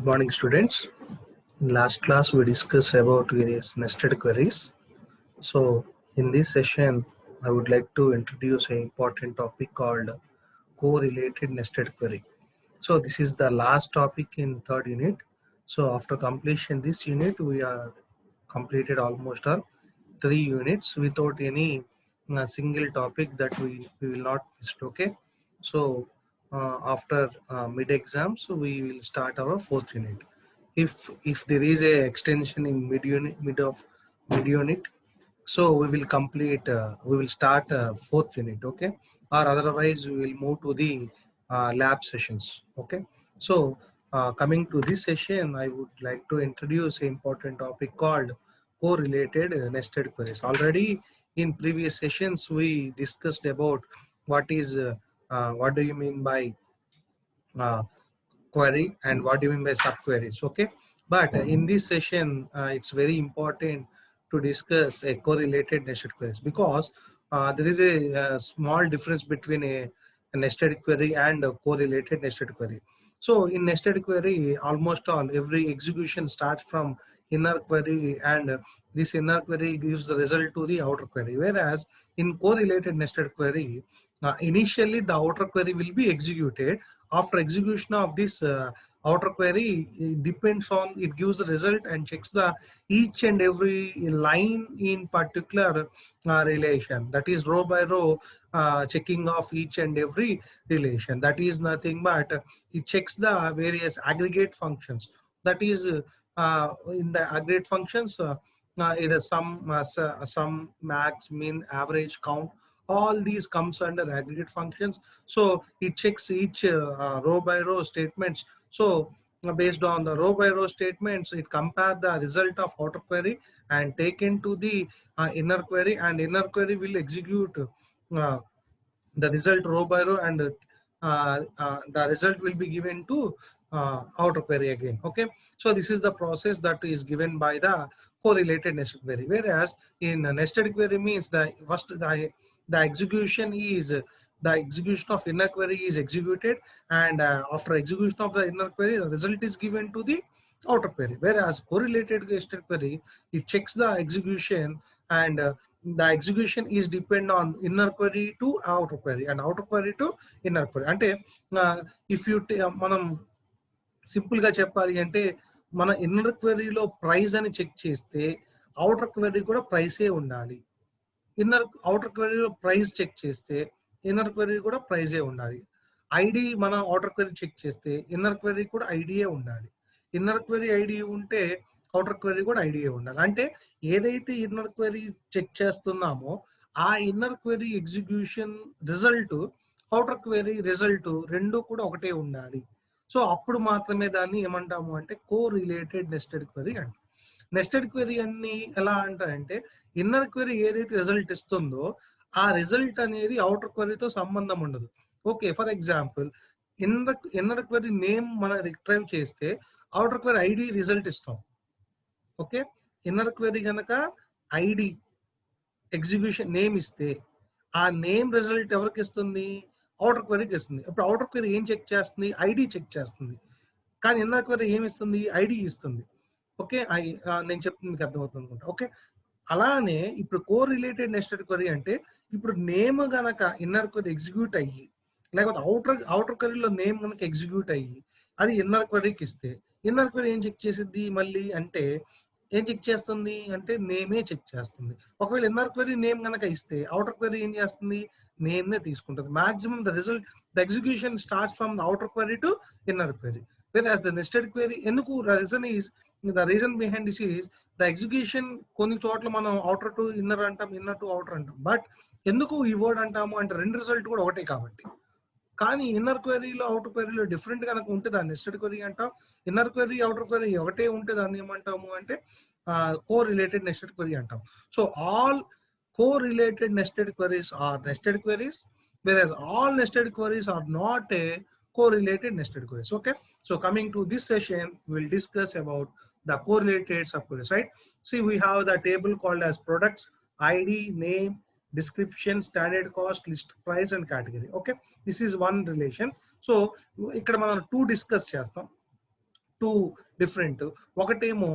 Good morning, students. In last class, we discussed about various nested queries. So, in this session, I would like to introduce an important topic called correlated nested query. So, this is the last topic in third unit. So, after completion this unit, we are completed almost our 3 units without any single topic that we will not miss. Okay. So, after mid exams, we will start our fourth unit. If there is a extension in mid unit, so we will start fourth unit. Okay, or otherwise we will move to the lab sessions. Okay, so coming to this session, I would like to introduce an important topic called correlated nested queries. Already in previous sessions we discussed about what do you mean by uh, query and what do you mean by subqueries. Okay, but in this session it's very important to discuss a correlated nested queries, because there is a small difference between a nested query and a correlated nested query. So in nested query, almost all every execution starts from inner query, and this inner query gives the result to the outer query, whereas in correlated nested query, initially the outer query will be executed. After execution of this outer query, it depends on, it gives the result and checks the each and every line in particular relation, that is row by row checking of each and every relation. That is nothing but it checks the various aggregate functions, that is in the aggregate functions, either sum, max, min, average, count, all these comes under aggregate functions. So it checks each row by row statements. So based on the row by row statements, it compare the result of outer query and take into the inner query, and inner query will execute the result row by row, and the result will be given to outer query again. Okay, so this is the process that is given by the correlated nested query. Whereas in a nested query means the first the execution is the execution of inner query is executed, and after execution of the inner query, the result is given to the outer query. Whereas correlated nested query, it checks the execution, and the execution is depend on inner query to outer query and outer query to inner query. అంటే if you మనం simple గా చెప్పాలి అంటే, మన inner క్వెరీలో price అని check చేస్తే outer query కూడా ప్రైసే ఉండాలి. అవుటర్ క్వెరీలో ప్రైస్ చెక్ చేస్తే ఇన్నర్ క్వెరీ కూడా ప్రైజే ఉండాలి. ఐడి మనం అవుటర్ క్వెరీ చెక్ చేస్తే ఇన్నర్ క్వెరీ కూడా ఐడియే ఉండాలి. ఇన్నర్ క్వెరీ ఐడి ఉంటే అవుటర్ క్వెరీ కూడా ఐడియే ఉండాలి. అంటే ఏదైతే ఇన్నర్ క్వెరీ చెక్ చేస్తున్నామో ఆ inner query execution result, outer query result రెండు కూడా ఒకటే ఉండాలి. సో అప్పుడు మాత్రమే దాన్ని ఏమంటాము అంటే కో రిలేటెడ్ నెస్టెడ్ క్వెరీ అంటాం. నెస్టెడ్ క్వెరీ అన్ని ఎలా అంటారంటే, ఇన్నర్ క్వెరీ ఏదైతే రిజల్ట్ ఇస్తుందో ఆ రిజల్ట్ అనేది అవుటర్ క్వెరీతో సంబంధం ఉండదు. Okay, for example inner query name మనం రిట్రైవ్ చేస్తే అవుటర్ క్వెరీ ఐడి రిజల్ట్ ఇస్తాం. ఓకే, ఇన్నర్ క్వెరీ కనుక ఐడి ఎగ్జిక్యూషన్ నేమ్ ఇస్తే ఆ నేమ్ రిజల్ట్ ఎవరికి ఇస్తుంది? అవుటర్ క్వెరీకి ఇస్తుంది. ఇప్పుడు అవుటర్ క్వెరీ ఏం చెక్ చేస్తుంది? ఐడి చెక్ చేస్తుంది. కానీ ఇన్నర్ క్వెరీ ఏమి ఇస్తుంది? ఐడి ఇస్తుంది. ఓకే, నేను చెప్తుంది మీకు అర్థమవుతుంది అనుకుంటా. ఓకే, అలానే ఇప్పుడు కో రిలేటెడ్ నెస్టెడ్ క్వెరీ అంటే, ఇప్పుడు నేమ్ గనక ఇన్నర్ క్వెరీ ఎగ్జిక్యూట్ అయ్యి, లేకపోతే అవుటర్ క్వెరీలో నేమ్ కనుక ఎగ్జిక్యూట్ అయ్యి అది ఇన్నర్ క్వెరీకి ఇస్తే, ఇన్నర్ క్వెరీ ఏం చెక్ చేసిద్ది మళ్ళీ అంటే, ఏం చెక్ చేస్తుంది అంటే నేమే చెక్ చేస్తుంది. ఒకవేళ ఇన్నర్ క్వెరీ నేమ్ కనుక ఇస్తే అవుటర్ క్వెరీ ఏం చేస్తుంది? నేమ్ నే తీసుకుంటుంది. Maximum the result, the execution starts from outer query to inner query. whereas the nested query, ఎందుకు the reason behind this is the execution కొన్ని చోట్ల మనం outer టు inner అంటాం, inner టు outer అంటాం. బట్ ఎందుకు ఈ వర్డ్ అంటాము అంటే రెండు రిజల్ట్ కూడా ఒకటే కాబట్టి. కానీ ఇన్నర్ క్వెరీలో అవుటర్ క్వెరీలో డిఫరెంట్ కనుక ఉంటే దాన్ని నెస్టెడ్ క్వెరీ అంటాం. ఇన్నర్ క్వెరీ అవుటర్ క్వెరీ ఒకటే ఉంటే దాన్ని ఏమంటాము అంటే కో రిలేటెడ్ నెస్టెడ్ క్వెరీ అంటాం. So all correlated nested queries are nested queries, whereas all nested queries are not a correlated nested queries. Okay, so coming to this session, we'll discuss about the correlated subqueries, right? See, we have the table called as products, id, name, description, standard cost, list price and category. Okay, this is one relation. So ikkada మనం 2 discuss చేస్తాం. two different. Okatemo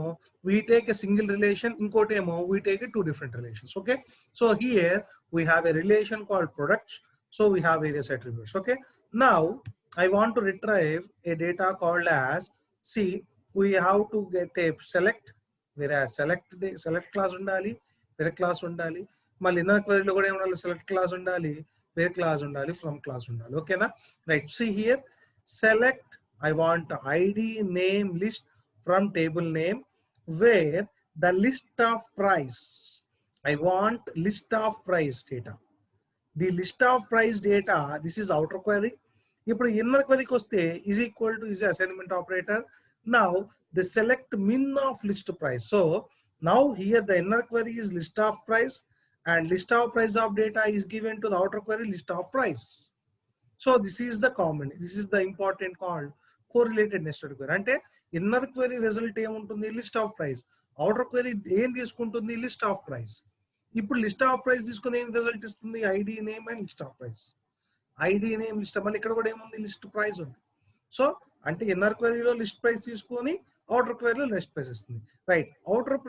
we take a single relation, inkotemo we take two different relations. Okay, so here we have a relation called products, so we have various attributes. Okay, now I want to retrieve a data called as, see, we have to get a select, whereas select class undali, where class undali, మళ్ళీ inner క్వరీలో కూడా ఏముండాలి, select class ఉండాలి, wear class ఉండాలి, from class ఉండాలి. ఓకేనా, right. See here select, I want id name list from table name, where the list of price, I want list of price data. The list of price data, this is outer query. ఇప్పుడు inner క్వరీకి వస్తే is equal to is assignment operator. Now the select min of list price. So now here the inner query is list of price, and list of price of data is given to the outer query list of price. So this is the common, this is the important called correlated nested query. అంటే inner query result ఏముంటుంది, list of price. Outer query ఏం తీసుకుంటుంది, list of price. ఇప్పుడు list of price తీసుకుని ఏం result ఇస్తుంది, ID name and list of price. ID name list, మళ్ళీ ఇక్కడ కూడా ఏముంది, లిస్ట్ ప్రైస్ ఉంది. సో అంటే ఇన్నర్ క్వెరీలో లిస్ట్ ప్రైస్ తీసుకొని అవుటర్ క్వెరీలో లిస్ట్ ప్రైస్ ఇస్తుంది. రైట్, అవుటర్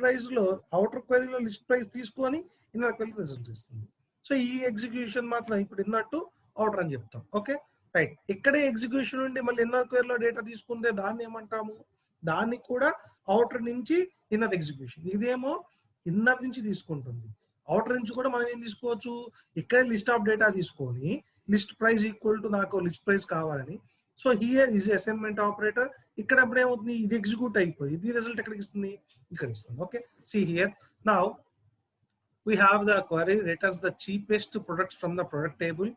క్వెరీలో లిస్ట్ ప్రైస్ తీసుకొని ఇన్నర్ క్వెరీ రిజల్ట్ ఇస్తుంది. సో ఈ ఎగ్జిక్యూషన్ మాత్రం ఇప్పుడు ఇన్నట్టు అవుటర్ అని చెప్తాం. Okay, right. ఇక్కడే ఎగ్జిక్యూషన్ ఉండి మళ్ళీ ఇన్నర్ క్వెరీలో డేటా తీసుకుంటే దాన్ని ఏమంటాము, దాన్ని కూడా అవుటర్ నుంచి ఇన్నర్ ఎగ్జిక్యూషన్. ఇదేమో ఇన్నర్ నుంచి తీసుకుంటుంది, అవుటర్ నుంచి కూడా మనం ఏం తీసుకోవచ్చు, ఇక్కడ లిస్ట్ ఆఫ్ డేటా తీసుకొని లిస్ట్ ప్రైస్ ఈక్వల్ టు నాకు లిస్ట్ ప్రైస్ కావాలని. So here is assignment operator. ఇక్కడ అప్పుడు ఏమవుతుంది, ఇది ఎగ్జిక్యూట్ అయిపోయి ఇది రిజల్ట్ ఎక్కడికి ఇస్తుంది, ఇక్కడ ఇస్తుంది. Okay, see here now we have the query returns the cheapest products from the product table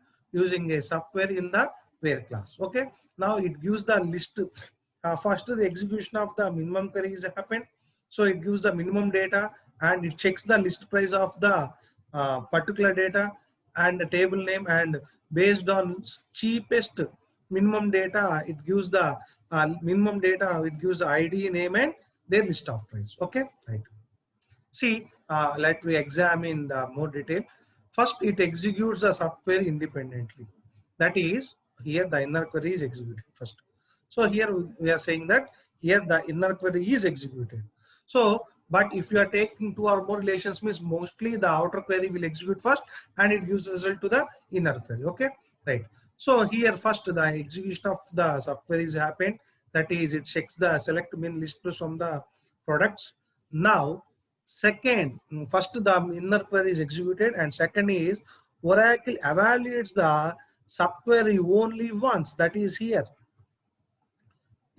using a subquery in the where class. Okay, now it gives the list. First the execution of the minimum query is happened, so it gives the minimum data and it checks the list price of the particular data and the table name, and based on cheapest minimum data it gives the minimum data, it gives the id name and their list of price. Okay, right. See, let we examine the more detail. First, it executes the subquery independently. That is, here the inner query is executed first. So here we are saying that here the inner query is executed. So, but if you are taking two or more relations, means mostly the outer query will execute first and it gives result to the inner query. Okay, right. So here first the execution of the subqueries happened. That is, it checks the select min list from the products. Now second, first the inner query is executed, and second is Oracle evaluates the subquery only once. That is here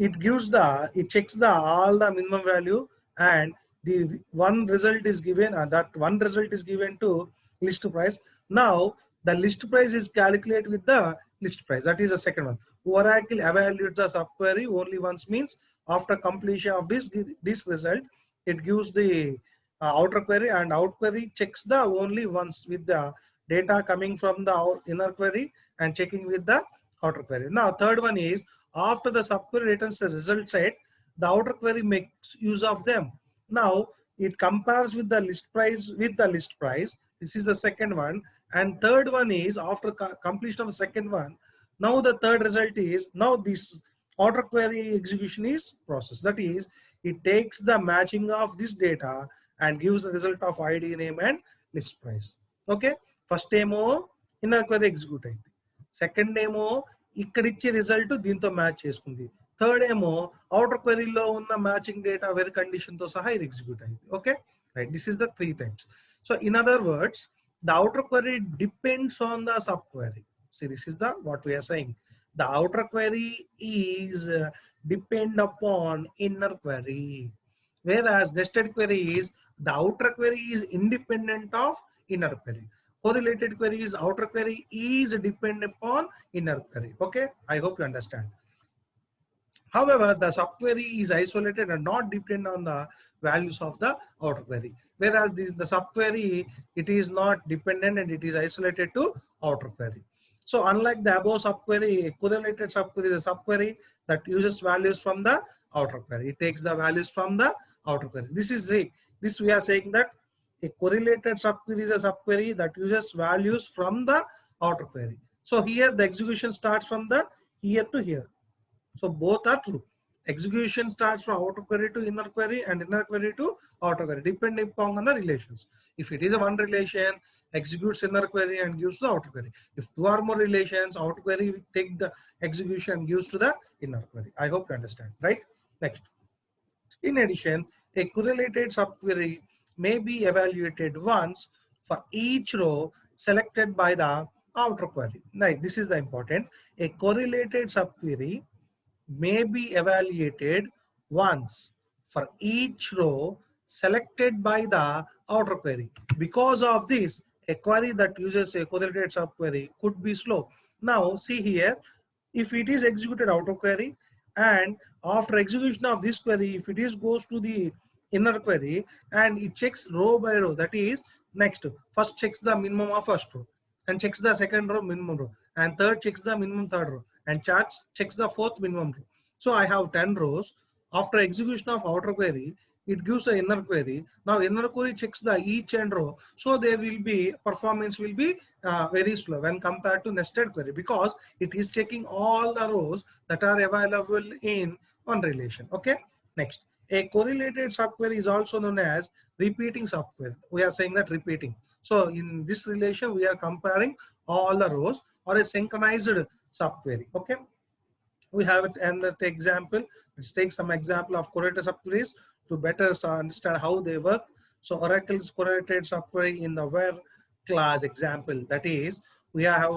it gives the, it checks the all the minimum value, and the one result is given, and that one result is given to list price. Now the list price is calculated with the list price. That is the second one. Oracle evaluates the subquery only once, means after completion of this result it gives the outer query, and out query checks the only once with the data coming from the inner query and checking with the outer query. Now third one is, after the subquery returns the result set, the outer query makes use of them. Now it compares with the list price with the list price. This is the second one. And third one is, after completion of the second one, now the third result is, now this outer query execution is processed. That is, it takes the matching of this data and gives the result of id name and list price. Okay, first demo inner query execute అయింది, second ఏమో ఇక్కడ ఇచ్చే result దీంతో match చేసుకుంది, third ఏమో outer క్వెరీలో ఉన్న matching data with condition తో సహా ఇది ఎగ్జిక్యూట్ అయింది. Okay, right. This is the 3 types. So in other words, the outer query depends on the subquery. See, this is the what we are saying. The outer query is depend upon inner query, whereas nested query is, the outer query is independent of inner query. Correlated query is, outer query is dependent upon inner query. Okay, I hope you understand. However, the subquery is isolated and not depend on the values of the outer query, whereas the subquery, it is not dependent and it is isolated to outer query. So unlike the above subquery, a correlated subquery is a subquery that uses values from the outer query. It takes the values from the outer query. This we are saying that a correlated subquery is a subquery that uses values from the outer query. So here the execution starts from the here to here. So both are true. Execution starts from outer query to inner query and inner query to outer query, depending upon the relations. If it is a one relation, executes inner query and gives to the outer query. If two or more relations, outer query will take the execution and gives to the inner query. I hope you understand, right? Next. In addition, a correlated subquery may be evaluated once for each row selected by the outer query. Now, this is the important. A correlated subquery may be evaluated once for each row selected by the outer query. Because of this, a query that uses a correlated subquery could be slow. Now, see here, if it is executed outer query and after execution of this query, if it is goes to the inner query and it checks row by row, that is next first checks the minimum of first row and checks the second row minimum row and third checks the minimum third row and checks the fourth minimum row. So I have 10 rows. After execution of outer query, it gives the inner query. Now inner query checks the each and row. So there will be performance will be very slow when compared to nested query because it is checking all the rows that are available in one relation. Okay. Next, a correlated subquery is also known as repeating subquery. We are saying that repeating. So in this relation, we are comparing all the rows or a synchronized subquery. Okay. We have it and that example. Let's take some example of correlated subqueries to better understand how they work. So Oracle's correlated subquery in the where class example, that is we are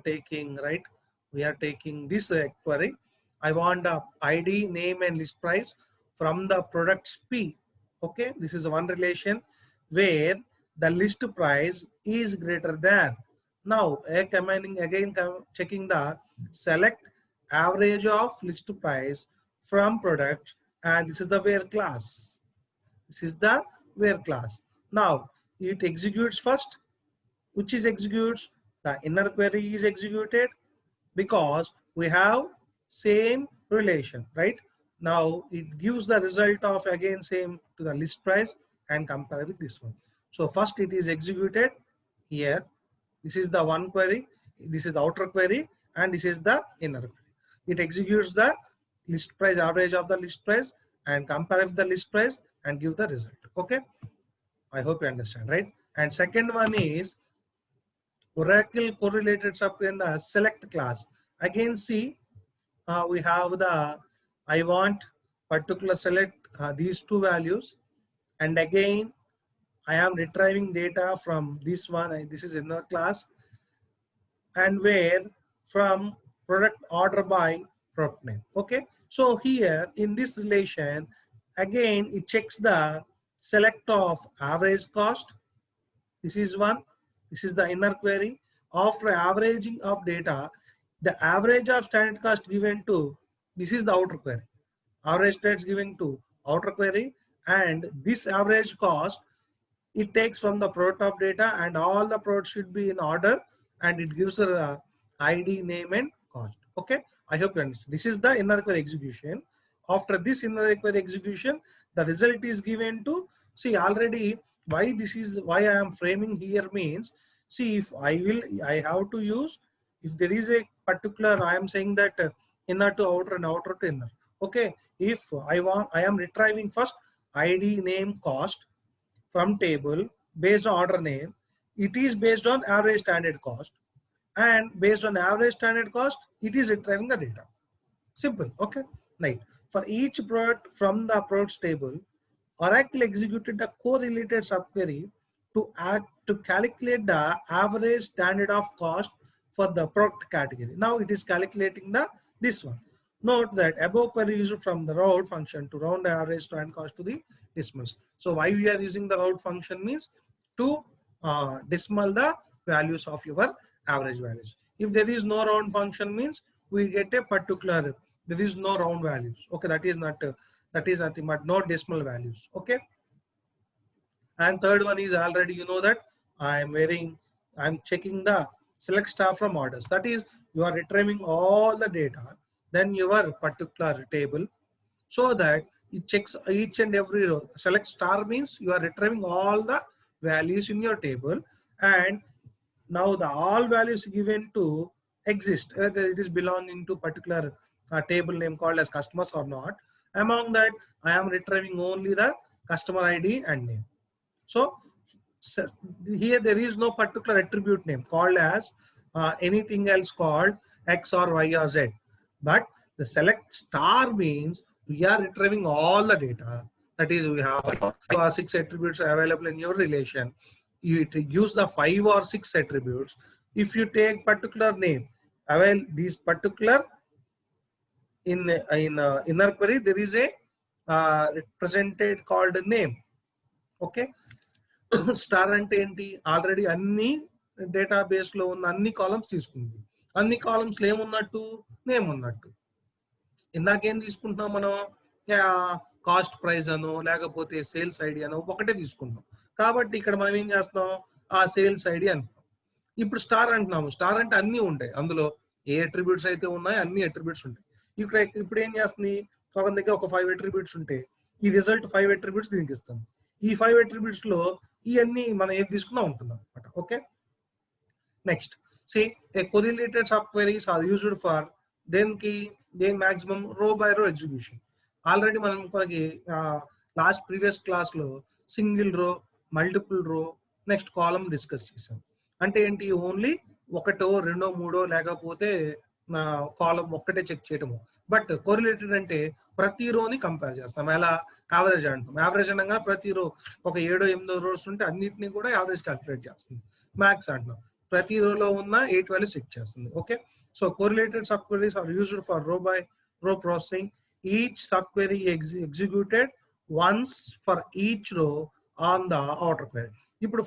taking, right, we are taking this query. I want the ID, name and list price from the products P. Okay, this is one relation where the list price is greater than. Now again checking the select average of list price from product, and this is the where class. This is the where class. Now it executes first, which is executes the inner query is executed because we have same relation, right? Now it gives the result of again same to the list price and compare with this one. So first it is executed here. This is the one query, this is the outer query, and this is the inner query. It executes the list price, average of the list price, and compare with the list price and give the result. Okay, I hope you understand, right? And second one is Oracle correlated subquery in the select class. Again, see, we have the I want particular select these two values, and again I am retrieving data from this one, and this is inner class, and where from product order by product name. Okay, so here in this relation, again it checks the select of average cost. This is one. This is the inner query. After averaging of data, the average of standard cost given to, this is the outer query. Average stats given to outer query, and this average cost it takes from the product of data, and all the products should be in order, and it gives the ID, name and cost. Okay, I hope you understand. This is the inner query execution. After this inner query execution, the result is given to, see already why this is why I am framing here means, see if I have to use, if there is a particular, I am saying that inner to outer and outer to inner. Okay, if I am retrieving first ID, name, cost from table based on order name, it is based on average standard cost, and based on average standard cost, it is retrieving the data. Simple. Okay, right. For each product from the products table, Oracle executed a correlated subquery to calculate the average standard of cost for the product category. Now it is calculating the this one. Note that above query used from the round function to round the average standard cost to the decimals. So why we are using the round function means to decimal the values of your average values. If there is no round function means we get a particular, there is no round values. Okay, that is nothing but no decimal values. Okay, and third one is already you know that I'm checking the select star from orders. That is you are retrieving all the data, then your particular table, so that it checks each and every row. Select star means you are retrieving all the values in your table, and now the all values given to exist, whether it is belonging to particular table name called as customers or not. Among that, I am retrieving only the customer ID and name. So here there is no particular attribute name called as anything else called X or Y or Z. But the select star means we are retrieving all the data. That is, we have 5 or 6 attributes available in your relation. You use the 5 or 6 attributes. If you take particular name, well, these particular in inner query there is a represented called name. Okay. Star అంటే ఏంటి? Already అన్ని database లో ఉన్న అన్ని columns తీసుకుంది. అన్ని columns లో ఏమున్నట్టు? Name ఉన్నట్టు. ఇందాకేం తీసుకుంటున్నాం మనం? కాస్ట్ ప్రైస్ అనో లేకపోతే సేల్స్ ఐడి అనో ఒకటే తీసుకుంటాం. కాబట్టి ఇక్కడ మనం ఏం చేస్తున్నాం? ఆ సేల్స్ ఐడి అంటున్నాం. ఇప్పుడు స్టార్ అంటున్నాము. స్టార్ అంటే అన్ని ఉంటాయి, అందులో ఏ అట్రిబ్యూట్స్ అయితే ఉన్నాయో అన్ని అట్రిబ్యూట్స్ ఉంటాయి. ఇప్పుడు ఏం చేస్తుంది? ఒక దగ్గర ఒక 5 అట్రిబ్యూట్స్ ఉంటే ఈ రిజల్ట్ 5 అట్రిబ్యూట్స్ దీనికి ఇస్తాం. ఈ 5 అట్రిబ్యూట్స్ లో ఇవన్నీ మనం ఏది తీసుకున్నా ఉంటుంది అనమాట. Okay, next see a correlated sub queries are used for దేనికి maximum row by row execution. Already మనం మనకి లాస్ట్ ప్రీవియస్ క్లాస్ లో single row, multiple row, next column discuss చేసాం. అంటే ఏంటి? ఓన్లీ ఒకటో రెండో మూడో లేకపోతే కాలమ్ ఒక్కటే చెక్ చేయటము. బట్ కోరిలేటెడ్ అంటే ప్రతి రోని కంపేర్ చేస్తాం. ఎలా? యావరేజ్ అంటాం. యావరేజ్ అనగా ప్రతి రో ఒక 7-8 రోస్ ఉంటే అన్నిటిని కూడా యావరేజ్ క్యాలిక్యులేట్ చేస్తుంది. మ్యాక్స్ అంటున్నాం, ప్రతి రోలో ఉన్న 8 వాల్యూస్ చెక్ చేస్తుంది. Okay, so correlated sub queries are used for row by row processing. Each sub query executed once for each row on the outer query. ఇప్పుడు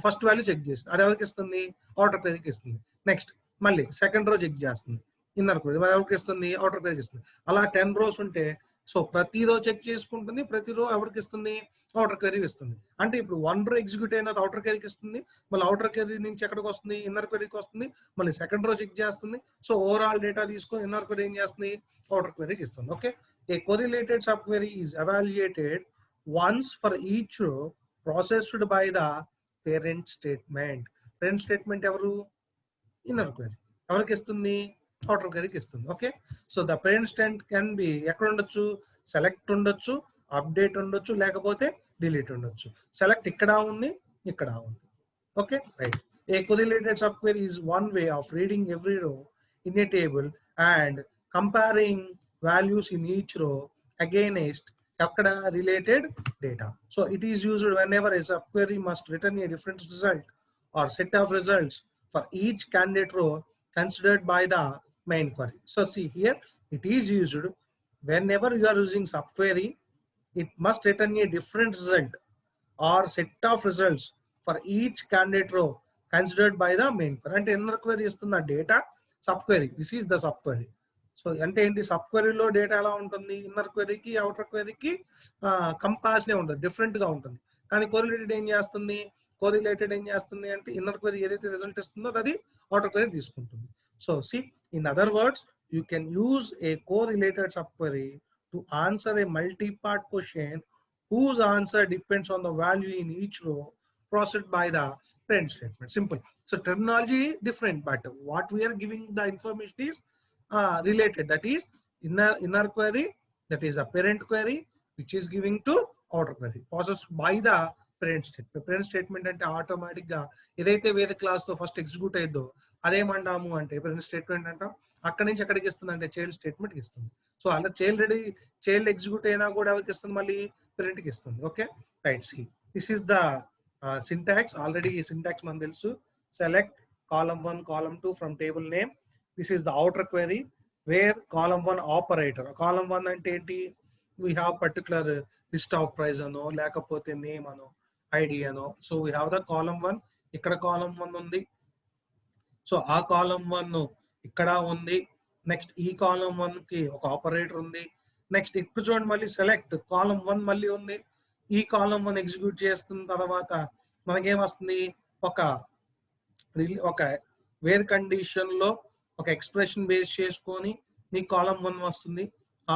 ఫస్ట్ వాల్యూ చెక్ చేస్తుంది, అది ఎవరికి ఇస్తుంది? అవుటర్ క్వెరీకి ఇస్తుంది. నెక్స్ట్ మళ్ళీ second row check చేస్తుంది, inner query ఎవరికి ఇస్తుంది? అవుటర్ క్వెరీకి ఇస్తుంది. అలా 10 రోస్ ఉంటే సో ప్రతి రో చెక్ చేసుకుంటుంది, ప్రతి రో ఎవరికి ఇస్తుంది? అవుటర్ క్వెరీకి ఇస్తుంది. అంటే ఇప్పుడు 1 రో ఎగ్జిక్యూట్ అయిన అవుటర్ క్వెరీకి ఇస్తుంది, మళ్ళీ అవుటర్ క్వెరీ నుంచి ఎక్కడికి వస్తుంది? ఇన్నర్ క్వెరీకి వస్తుంది, మళ్ళీ సెకండ్ రో చెక్ చేస్తుంది. సో ఓవరాల్ డేటా తీసుకొని ఇన్నర్ క్వెరీ ఏం చేస్తుంది? అవుటర్ క్వెరీకి ఇస్తుంది. Okay, a correlated subquery is evaluated once for each row processed by the parent statement. Parent statement ఎవరు? Inner query. ఎవరికి ఇస్తుంది? అవుటర్ క్వెరీకి ఇస్తుంది. Okay, so the parent statement can be ఎక్కడ ఉండొచ్చు? సెలెక్ట్ ఉండొచ్చు, అప్డేట్ ఉండొచ్చు, లేకపోతే డిలీట్ ఉండొచ్చు. సెలెక్ట్ ఇక్కడ ఉంది, ఇక్కడ ఉంది. Okay, right. A correlated sub query is one way of reading every row in a table and comparing values in each row against ఎక్కడ related data. So it is used whenever a sub query must return a different result or set of results for each candidate row considered by the main query. So see here, it is used whenever you are using subquery, it must return a different result or set of results for each candidate row considered by the main query. అంటే inner query ఇస్తున్న data sub query, this is the sub query. So అంటే ఏంటి? Sub క్వెరీలో data ఎలా ఉంటుంది? Inner క్వెరీకి outer క్వెరీకి కంపారిజనే ఉంటుంది, different గా ఉంటుంది. కానీ కోరిలేటెడ్ ఏం చేస్తుంది? కోరిలేటెడ్ ఏం చేస్తుంది అంటే ఇన్నర్ క్వెరీ ఏదైతే రిజల్ట్ ఇస్తుందో అది అవుటర్ క్వెరీ తీసుకుంటుంది. So see in other words, you can use a correlated sub query to answer a multi-part question whose answer depends on the value in each row processed by the parent statement. Simple. So terminology different, but what we are giving the information is related. That is inner query, that is a parent query, which is giving to outer query processed by the parent statement. Parent statement అంటే automatic గా ఏదైతే వేరే class తో first execute అయ్యిందో అదేమంటాము అంటే parent statement అంటాం. అక్కడి నుంచి ఎక్కడికి ఇస్తుంది అంటే చైల్డ్ స్టేట్మెంట్ ఇస్తుంది. సో అలా చైల్డ్ ఎగ్జిక్యూట్ అయినా కూడా ఎవరికి ఇస్తుంది? మళ్ళీ పేరెంట్ కి ఇస్తుంది. Okay, right. See this is the syntax. Already ఈ సింటాక్స్ మనకు తెలుసు. Select column 1 column 2 from table name. This is the outer query where column 1 operator. Column 1 అంటే ఏంటి? we have particular list of price ano లేకపోతే name ano id ano. So we have the column 1, ఇక్కడ column 1 ఉంది. So ఆ column 1 ఇక్కడ ఉంది. Next ఈ column 1 కి ఒక ఆపరేటర్ ఉంది. నెక్స్ట్ ఇప్పుడు చూడండి, మళ్ళీ సెలెక్ట్ కాలమ్ 1 మళ్ళీ ఉంది. ఈ కాలమ్ 1 ఎగ్జిక్యూట్ చేస్తున్న తర్వాత మనకేం వస్తుంది? ఒక వేర్ కండిషన్ లో ఒక ఎక్స్ప్రెషన్ బేస్ చేసుకొని మీ కాలమ్ 1 వస్తుంది.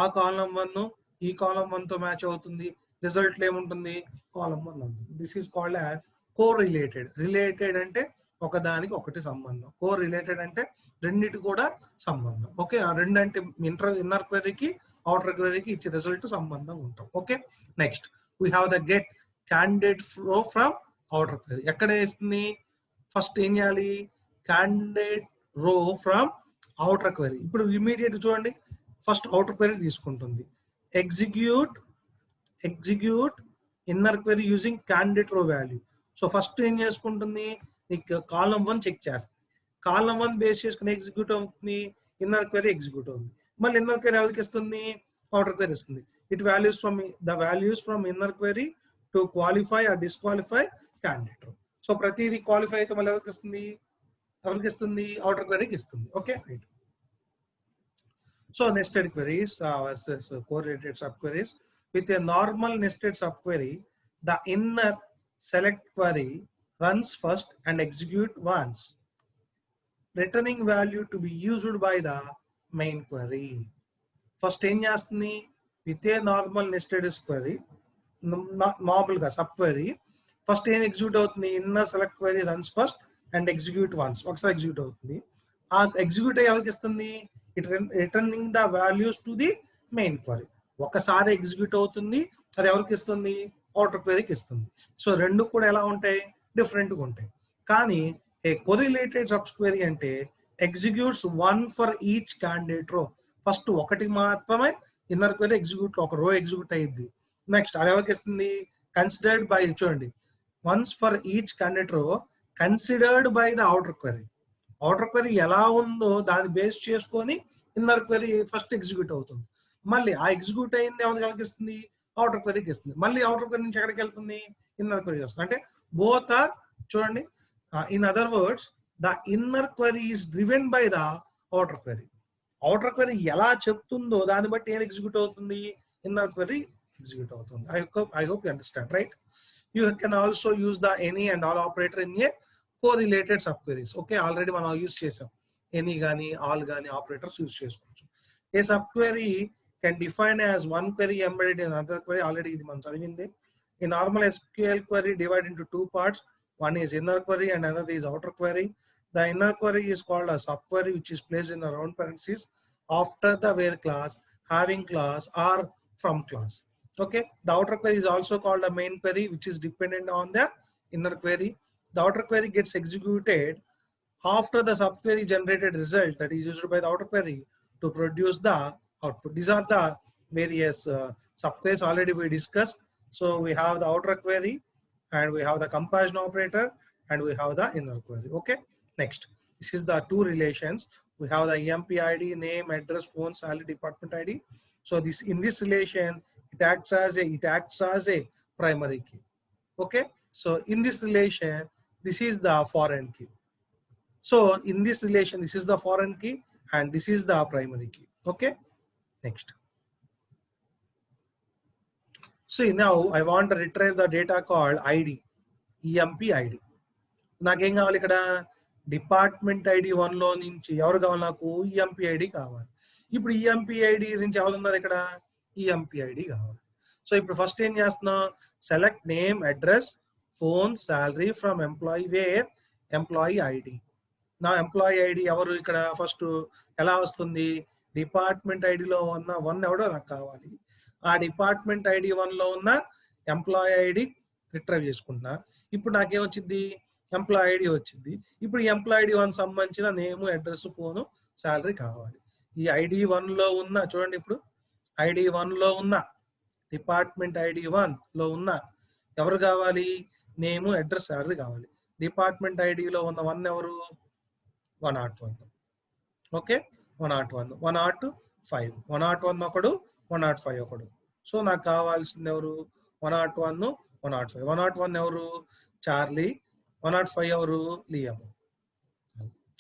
ఆ కాలమ్ 1 ఈ కాలమ్ 1 తో మ్యాచ్ అవుతుంది. రిజల్ట్ ఏముంటుంది? కాలమ్ 1 ఉంటుంది. This is called as correlated. Related అంటే ఒకదానికి ఒకటి సంబంధం. కోరిలేటెడ్ అంటే రెండింటి కూడా సంబంధం. ఓకే, ఆ రెండు అంటే ఇన్నర్ క్వెరీకి అవుటర్ క్వెరీకి ఇచ్చే రిజల్ట్ సంబంధం ఉంటాం. Okay, next we have the get candidate flow from outer query. ఎక్కడ వేస్తుంది? ఫస్ట్ ఏం చేయాలి? క్యాండిడేట్ రో ఫ్రమ్ అవుటర్ క్వెరీ. ఇప్పుడు ఇమీడియట్ చూడండి, ఫస్ట్ అవుటర్ క్వెరీ తీసుకుంటుంది. Execute inner query using candidate రో వాల్యూ. సో ఫస్ట్ ఏం చేసుకుంటుంది? నీకు కాలం 1 చెక్ చేస్తుంది. కాలం 1 బేస్ చేసుకుని ఎగ్జిక్యూట్ అవుతుంది, ఇన్నర్ క్వెరీ ఎగ్జిక్యూట్ అవుతుంది. మళ్ళీ ఇన్నర్ క్వెరీ ఎవరికి ఇస్తుంది? అవుటర్ క్వెరీ ఇస్తుంది. It values from inner query to qualify or disqualify candidate row. So ప్రతిదీ క్వాలిఫై అయితే మళ్ళీ ఎవరికి ఇస్తుంది? అవుటర్ క్వెరీకి ఇస్తుంది. Okay, right. So nested queries versus correlated subqueries. With a normal nested subquery, the inner select query runs first and execute once, returning value to be used by the main query. First ఏం చేస్తుంది? With a normal nested query, normal గా sub query first ఏం execute అవుతుంది? Inner select query runs first and execute once. ఒకసారి execute అవుతుంది. ఆ execute అయ్యి ఎవరికి ఇస్తుంది? It returning the values to the main query. ఒకసారి ఎగ్జిక్యూట్ అవుతుంది, అది ఎవరికి ఇస్తుంది? అవుటర్ క్వెరీకి ఇస్తుంది. సో రెండు కూడా ఎలా ఉంటాయి? డిఫరెంట్గా ఉంటాయి. కానీ ఏ కొరిలేటెడ్ సబ్ క్వెరీ అంటే executes one for each candidate రో. ఫస్ట్ ఒకటి మాత్రమే ఇన్నర్ క్వెరీ ఎగ్జిక్యూట్, ఒక రో ఎగ్జిక్యూట్ అయ్యింది. నెక్స్ట్ అది ఎవరికి ఇస్తుంది? కన్సిడర్డ్ బై, చూడండి, వన్స్ ఫర్ ఈచ్ క్యాండిడేట్ రో considered by the outer query. Outer query ఎలా ఉందో దాన్ని బేస్ చేసుకొని ఇన్నర్ క్వెరీ ఫస్ట్ ఎగ్జిక్యూట్ అవుతుంది. మళ్ళీ ఆ ఎగ్జిక్యూట్ అయింది ఎవరికి ఇస్తుంది? అవుటర్ క్వెరీకి ఇస్తుంది. మళ్ళీ అవుటర్ క్వెరీ నుంచి ఎక్కడికి వెళ్తుంది? ఇన్నర్ క్వెరీ వస్తుంది. అంటే బోత్ ఆర్, చూడండి, in other words the inner query is driven by the outer query. Outer query ఎలా చెప్తుందో దాన్ని బట్టి ఏం ఎగ్జిక్యూట్ అవుతుంది? ఇన్నర్ క్వెరీ ఎగ్జిక్యూట్ అవుతుంది. I hope you understand, right? You can also use the any and all operator in a correlated subqueries. Okay, already మనం use చేసాం. any గానీ all గానీ ఆపరేటర్స్ యూజ్ చేసుకోవచ్చు. ఏ subquery can define as one query embedded in another query. Already ఇది మనం చదివింది. A normal SQL query divided into two parts. One is inner query and another is outer query. The inner query is called a subquery, which is placed in the round parentheses after the where class, having class, or from class. Okay, the outer query is also called a main query, which is dependent on the inner query. The outer query gets executed after the subquery generated result that is used by the outer query to produce the output. These are the various subqueries already we discussed. So we have the outer query, and we have the comparison operator, and we have the inner query. Okay, next, this is the two relations. We have the EMP ID, name, address, phone, salary, department ID. So this, in this relation, it acts as a primary key. Okay, so in this relation, this is the foreign key. So in this relation, this is the foreign key and this is the primary key. Okay, next. So now I want to retrieve the data called ID, EMP ID. నాకేం కావాలి ఇక్కడ? Department ID 1 లో నుంచి ఎవరు కావాలి? నాకు EMP ID కావాలి. ఇప్పుడు ఈఎంపీ ఐడి నుంచి ఎవరు ఉన్నారు ఇక్కడ? ఈఎంపీ ఐడి కావాలి. సో ఇప్పుడు ఫస్ట్ ఏం చేస్తున్నాం? Select name, address, phone, salary from employee wear employee ID. నా ఎంప్లాయీ ఐడి ఎవరు ఇక్కడ? ఫస్ట్ ఎలా వస్తుంది? డిపార్ట్మెంట్ ఐడిలో ఉన్న 1 ఎవడో నాకు కావాలి. ఆ డిపార్ట్మెంట్ ఐడి 1 లో ఉన్న ఎంప్లాయీ ఐడి రిట్రైవ్ చేసుకుంటున్నా. ఇప్పుడు నాకేమొచ్చింది? ఎంప్లాయీ ఐడి వచ్చింది. ఇప్పుడు ఈ ఎంప్లాయీ ఐడి 1 సంబంధించిన నేమ్, అడ్రస్, ఫోను, శాలరీ కావాలి. ఈ ఐడి 1 లో ఉన్న, చూడండి, ఇప్పుడు ఐడి 1 లో ఉన్న డిపార్ట్మెంట్ ఐడి 1 లో ఉన్న ఎవరు కావాలి? నేమ్, అడ్రస్, శాలరీ కావాలి. డిపార్ట్మెంట్ ఐడిలో ఉన్న 1 ఎవరు? 101. ఓకే, 101, 105, 101 ఒకడు, 105 ఒకడు. సో నాకు కావాల్సింది ఎవరు? 101, 105. 101 ఎవరు? చార్లీ. 105 ఎవరు? లియమ్.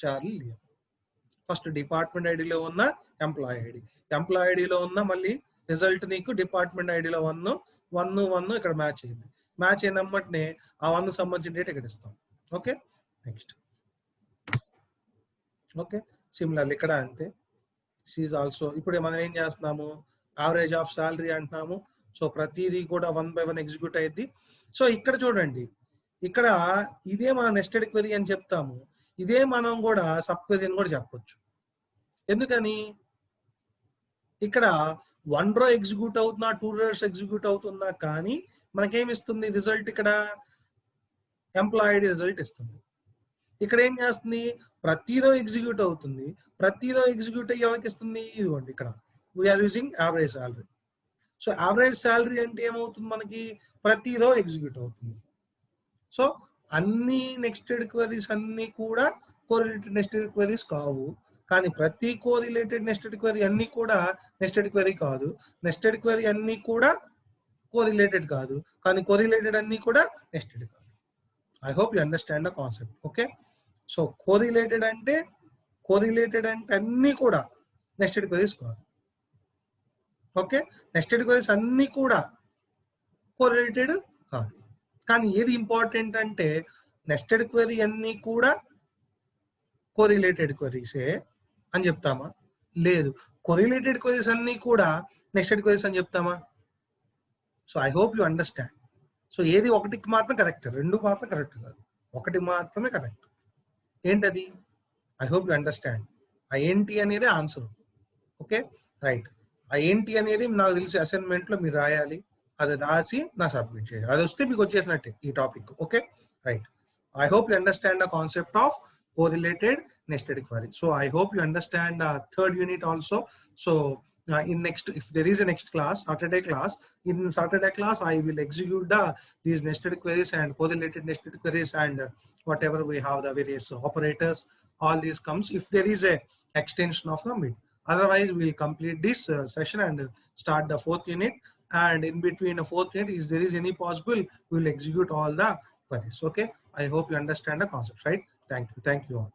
చార్లీ, లియమ్. ఫస్ట్ డిపార్ట్మెంట్ ఐడిలో ఉన్న ఎంప్లాయీ ఐడి, ఎంప్లాయీ ఐడిలో ఉన్న మళ్ళీ రిజల్ట్ నీకు డిపార్ట్మెంట్ ఐడిలో 1 ఇక్కడ మ్యాచ్ అయింది. మ్యాచ్ అయినమ్మటనే ఆ 1 సంబంధించిన డేట్ ఇక్కడ ఇస్తాం. Okay, next. ఓకే, సిమిలర్లీ ఇక్కడ అంతే. Seize also. ఇప్పుడు మనం ఏం చేస్తున్నాము? యావరేజ్ ఆఫ్ శాలరీ అంటున్నాము. సో ప్రతిదీ కూడా 1 by 1 ఎగ్జిక్యూట్ అయ్యింది. సో ఇక్కడ చూడండి, ఇక్కడ ఇదే మన నెస్టెడ్ క్వెరీ అని చెప్తాము. ఇదే మనం కూడా సబ్ క్వెరీ అని కూడా చెప్పొచ్చు. ఎందుకని ఇక్కడ 1 రో ఎగ్జిక్యూట్ అవుతున్నా 2 రోస్ ఎగ్జిక్యూట్ అవుతున్నా కానీ మనకేమిస్తుంది రిజల్ట్ ఇక్కడ ఎంప్లాయీ రిజల్ట్ ఇస్తుంది. ఇక్కడ ఏం చేస్తుంది ప్రతిదో ఎగ్జిక్యూట్ అవుతుంది. ప్రతిదో ఎగ్జిక్యూట్ అయ్యి ఎవరికి ఇస్తుంది ఇదిగోండి ఇక్కడ we are using average salary. So average salary అంటే ఏమవుతుంది మనకి ప్రతిదో ఎగ్జిక్యూట్ అవుతుంది. సో అన్ని నెస్టెడ్ క్వెరీస్ అన్ని కూడా కోరిలేటెడ్ నెస్టెడ్ క్వెరీస్ కావు. కానీ ప్రతి కోరిలేటెడ్ నెస్టెడ్ క్వెరీ అన్ని కూడా నెస్టెడ్ క్వెరీ కాదు. నెస్టెడ్ క్వెరీ అన్ని కూడా కోరిలేటెడ్ కాదు. కానీ కోరిలేటెడ్ అన్ని కూడా నెస్టెడ్ కాదు. I hope you understand the concept. Okay, so correlated అంటే అన్ని కూడా నెస్టెడ్ క్వెరీస్ కాదు. ఓకే, నెస్టెడ్ క్వెరీస్ అన్ని కూడా కోరిలేటెడ్ కాదు. కానీ ఏది ఇంపార్టెంట్ అంటే నెస్టెడ్ క్వెరీ అన్ని కూడా కోరిలేటెడ్ క్వెరీసే అని చెప్తామా? లేదు. కోరిలేటెడ్ క్వెరీస్ అన్ని కూడా నెస్టెడ్ క్వెరీస్ అని చెప్తామా? So I hope you understand. So ఏది ఒకటికి మాత్రం కరెక్ట్, రెండు మాత్రం కరెక్ట్ కాదు, ఒకటి మాత్రమే కరెక్ట్. ఏంటది? I hope you understand. ఆ ఏంటి అనేది ఆన్సర్. Okay right. ఆ ఏంటి అనేది నాకు తెలిసి అసైన్మెంట్లో మీరు రాయాలి. అది రాసి నా సబ్మిట్ చేయాలి. అది వస్తే మీకు వచ్చేసినట్టే ఈ topic. Okay right. I hope you understand the concept of correlated nested query. So I hope you understand third unit also. So in next, if there is a next class, Saturday class, I will execute these nested queries and correlated nested queries and whatever we have the various operators, all these comes if there is a extension of the mid. Otherwise, we will complete this session and start the fourth unit. And in between the fourth unit, if there is any possible, we will execute all the queries. Okay, I hope you understand the concept, right? Thank you all.